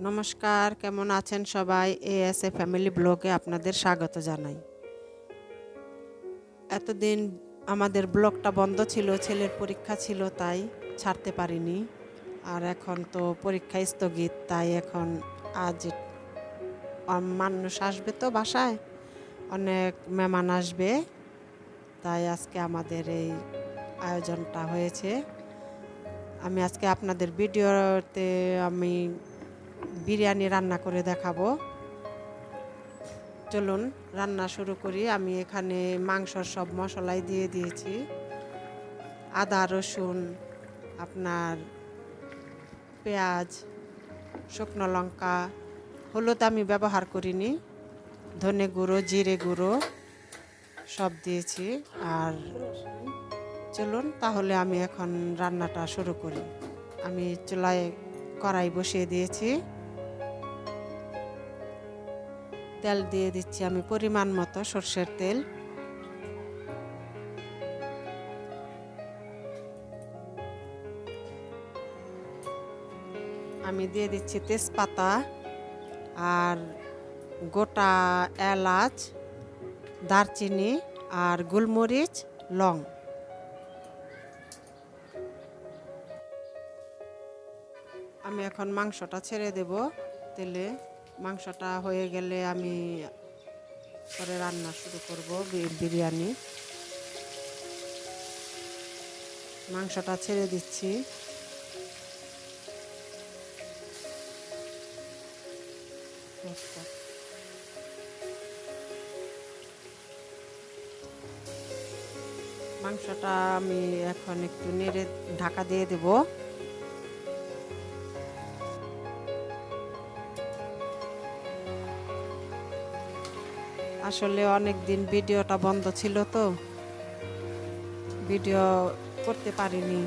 নমস্কার, কেমন আছেন সবাই? এএসএ ফ্যামিলি ব্লগে আপনাদের স্বাগত জানাই। এতদিন আমাদের ব্লগটা বন্ধ ছিল, ছেলের পরীক্ষা ছিল তাই ছাড়তে পারিনি। আর এখন তো পরীক্ষা স্থগিত, তাই এখন আজ মানুষ আসবে তো বাসায়, অনেক মেহমান আসবে, তাই আজকে আমাদের এই আয়োজনটা হয়েছে। আমি আজকে আপনাদের ভিডিওতে আমি বিরিয়ানি রান্না করে দেখাবো। চলুন রান্না শুরু করি। আমি এখানে মাংসর সব মশলাই দিয়ে দিয়েছি, আদা রসুন, আপনার পেঁয়াজ, শুকনো লঙ্কা, হলুদ আমি ব্যবহার করিনি, ধনে গুঁড়ো, জিরে গুঁড়ো সব দিয়েছি। আর চলুন তাহলে আমি এখন রান্নাটা শুরু করি। আমি চুলায় কড়াই বসিয়ে দিয়েছি, তেল দিয়ে দিচ্ছি আমি পরিমাণ মতো সরষের তেল। আমি দিয়ে দিচ্ছি তেজপাতা আর গোটা এলাচ, দারচিনি আর গোলমরিচ, লং। আমি এখন মাংসটা ছেড়ে দেব তেলে। মাংসটা হয়ে গেলে আমি পরে রান্না শুরু করব বিরিয়ানি। মাংসটা ছেড়ে দিচ্ছি। মাংসটা আমি এখন একটু নেড়ে ঢাকা দিয়ে দেব। আসলে অনেক দিন ভিডিওটা বন্ধ ছিল তো ভিডিও করতে পারিনি,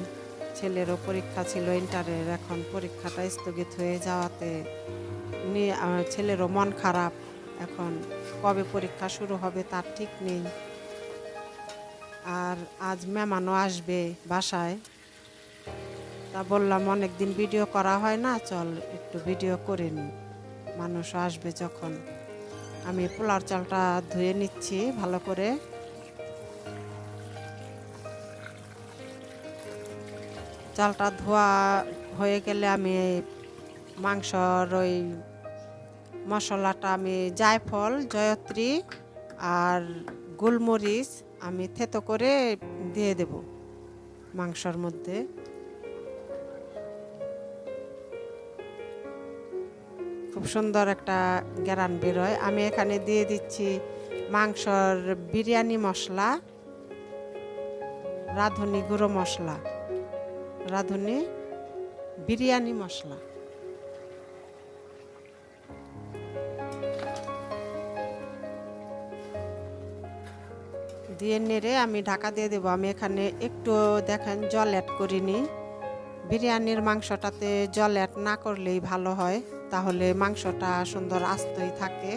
ছেলেরও পরীক্ষা ছিল ইন্টারের। এখন পরীক্ষাটা স্থগিত হয়ে যাওয়াতে নিয়ে ছেলেরও মন খারাপ। এখন কবে পরীক্ষা শুরু হবে তার ঠিক নেই। আর আজ মেহমানও আসবে বাসায়, তা বললাম অনেক দিন ভিডিও করা হয় না, চল একটু ভিডিও করে নিই, মানুষও আসবে যখন। আমি পোলার চালটা ধুয়ে নিচ্ছি ভালো করে। চালটা ধোয়া হয়ে গেলে আমি মাংসর ওই মশলাটা আমি জায়ফল, জয়ত্রী আর গোলমরিচ আমি থেতো করে দিয়ে দেব মাংসর মধ্যে। খুব সুন্দর একটা ঘ্রাণ বেরোয়। আমি এখানে দিয়ে দিচ্ছি মাংসর বিরিয়ানি মশলা, রাঁধুনি গুঁড়ো মশলা, রাঁধুনি বিরিয়ানি মশলা। দিয়ে নেড়ে আমি ঢাকা দিয়ে দেবো। আমি এখানে একটু দেখেন জল অ্যাড করিনি। বিরিয়ানির মাংসটাতে জল অ্যাড না করলেই ভালো হয়, তাহলে মাংসটা সুন্দর আস্তই থাকে,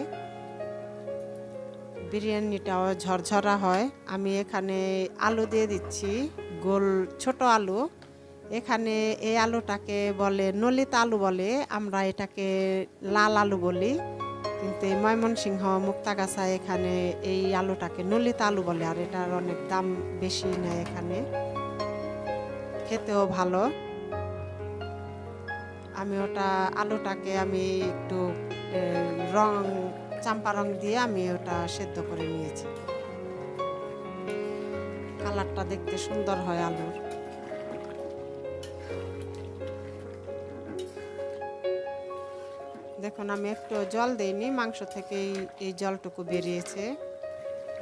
বিরিয়ানিটাও ঝরঝরা হয়। আমি এখানে আলু দিয়ে দিচ্ছি, গোল ছোট আলু। এখানে এই আলুটাকে বলে নলিত আলু বলে, আমরা এটাকে লাল আলু বলি, কিন্তু এই ময়মনসিংহ মুক্তাগাছা এখানে এই আলুটাকে নলিত আলু বলে। আর এটার অনেক দাম বেশি নেয় এখানে, খেতেও ভালো। আমি ওটা আলুটাকে আমি একটু রং চাম্পা রং দিয়ে আমি ওটা সেদ্ধ করে নিয়েছি। কালারটা দেখতে সুন্দর হয় আলুর। দেখুন আমি একটু জল দিইনি, মাংস থেকে এই জলটুকু বেরিয়েছে।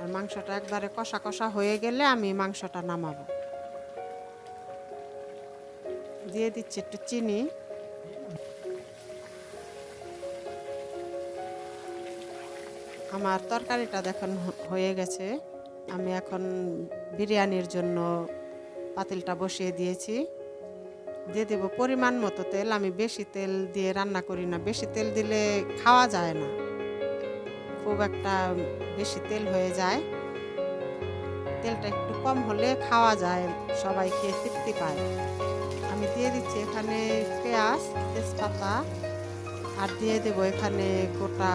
আর মাংসটা একবারে কষা কষা হয়ে গেলে আমি মাংসটা নামাবো। দিয়ে দিচ্ছি একটু চিনি। আমার তরকারিটা দেখুন হয়ে গেছে। আমি এখন বিরিয়ানির জন্য পাতিলটা বসিয়ে দিয়েছি। দিয়ে দেবো পরিমাণ মতো তেল। আমি বেশি তেল দিয়ে রান্না করি না, বেশি তেল দিলে খাওয়া যায় না, খুব একটা বেশি তেল হয়ে যায়। তেলটা একটু কম হলে খাওয়া যায়, সবাই খেয়ে তৃপ্তি পায়। আমি দিয়ে দিচ্ছি এখানে পেঁয়াজ, তেজপাতা আর দিয়ে দেব এখানে গোটা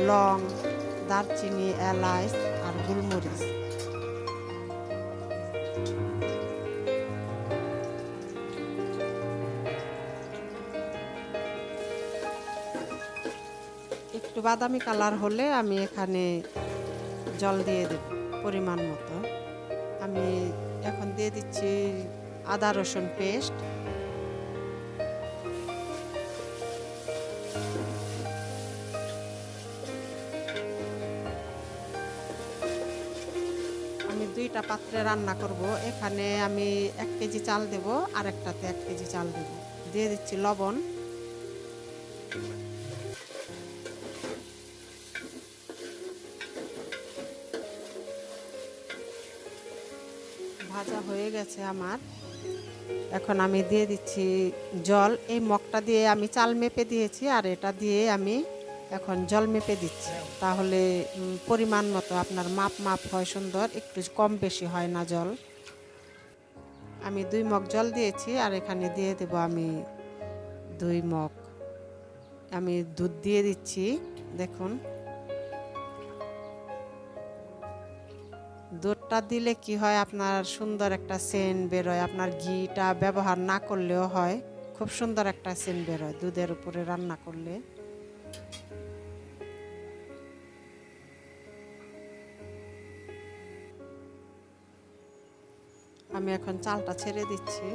লং, দারচিনি, এলাচ আর গোলমরিচ। একটু বাদামি কালার হলে আমি এখানে জল দিয়ে দেব পরিমাণ মতো। আমি এখন দিয়ে দিচ্ছি আদা রসুন পেস্ট। আমি দুইটা পাত্রে রান্না করব। এখানে আমি 1 কেজি চাল দেব, আর একটাতে 1 কেজি চাল দেব। দিয়ে দিচ্ছি লবণ। ভাজা হয়ে গেছে আমার। এখন আমি দিয়ে দিচ্ছি জল। এই মগটা দিয়ে আমি চাল মেপে দিয়েছি, আর এটা দিয়ে আমি এখন জল মেপে দিচ্ছি। তাহলে পরিমাণ মতো আপনার মাপ হয় সুন্দর, একটু কম বেশি হয় না জল। আমি 2 মগ জল দিয়েছি, আর এখানে দিয়ে দেব আমি 2 মগ আমি দুধ দিয়ে দিচ্ছি। দেখুন, দুধটা দিলে কি হয়, আপনার সুন্দর একটা সেন্ট বেরোয়। আপনার ঘিটা ব্যবহার না করলেও হয়, খুব সুন্দর একটা সেন্ট বেরোয় দুধের উপরে রান্না করলে। আমি এখন চালটা ছেড়ে দিচ্ছি।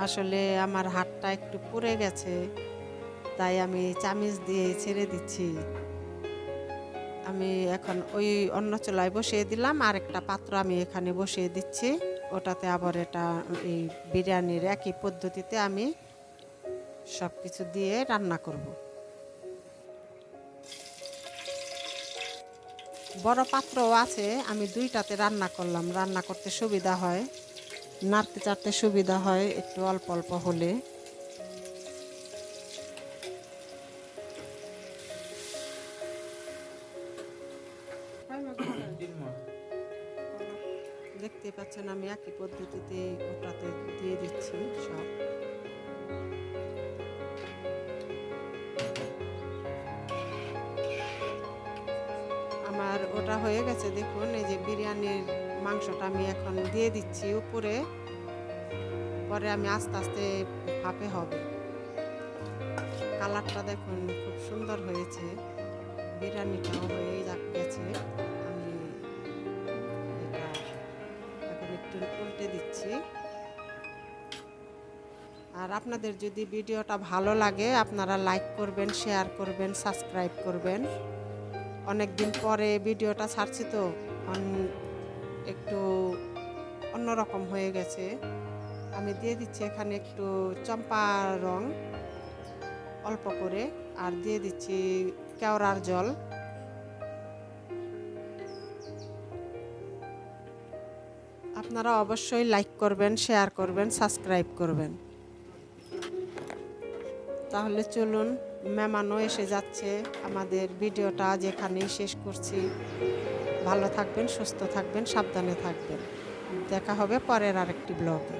আসলে আমার হাতটা একটু পুড়ে গেছে, তাই আমি চামিচ দিয়ে ছেড়ে দিচ্ছি। আমি এখন ওই অন্য চুলায় বসিয়ে দিলাম, আর একটা পাত্র আমি এখানে বসিয়ে দিচ্ছি। ওটাতে আবার এটা এই বিরিয়ানির একই পদ্ধতিতে আমি সব কিছু দিয়ে রান্না করব। বড় পাত্রও আছে, আমি 2টাতে রান্না করলাম। রান্না করতে সুবিধা হয়, নাড়তে চাড়তে সুবিধা হয় একটু অল্প অল্প হলে। দেখতে পাচ্ছেন আমি একই পদ্ধতিতে ওটাতে দিয়ে দিচ্ছি সব। আমার ওটা হয়ে গেছে। দেখুন, এই যে বিরিয়ানির মাংসটা আমি এখন দিয়ে দিচ্ছি উপরে। পরে আমি আস্তে আস্তে ভাপে হবে। কালারটা দেখুন খুব সুন্দর হয়েছে, বিরিয়ানিটাও হয়ে গেছে। আমি এটা এখন একটু উল্টে দিচ্ছি। আর আপনাদের যদি ভিডিওটা ভালো লাগে, আপনারা লাইক করবেন, শেয়ার করবেন, সাবস্ক্রাইব করবেন। অনেক দিন পরে ভিডিওটা ছাড়ছি তো একটু অন্যরকম হয়ে গেছে। আমি দিয়ে দিচ্ছি এখানে একটু চম্পা রং অল্প করে, আর দিয়ে দিচ্ছি কেওড়ার জল। আপনারা অবশ্যই লাইক করবেন, শেয়ার করবেন, সাবস্ক্রাইব করবেন। তাহলে চলুন, মেহমানও এসে যাচ্ছে। আমাদের ভিডিওটা আজ এখানেই শেষ করছি। ভালো থাকবেন, সুস্থ থাকবেন, সাবধানে থাকবেন। দেখা হবে পরের আরেকটি ব্লগে।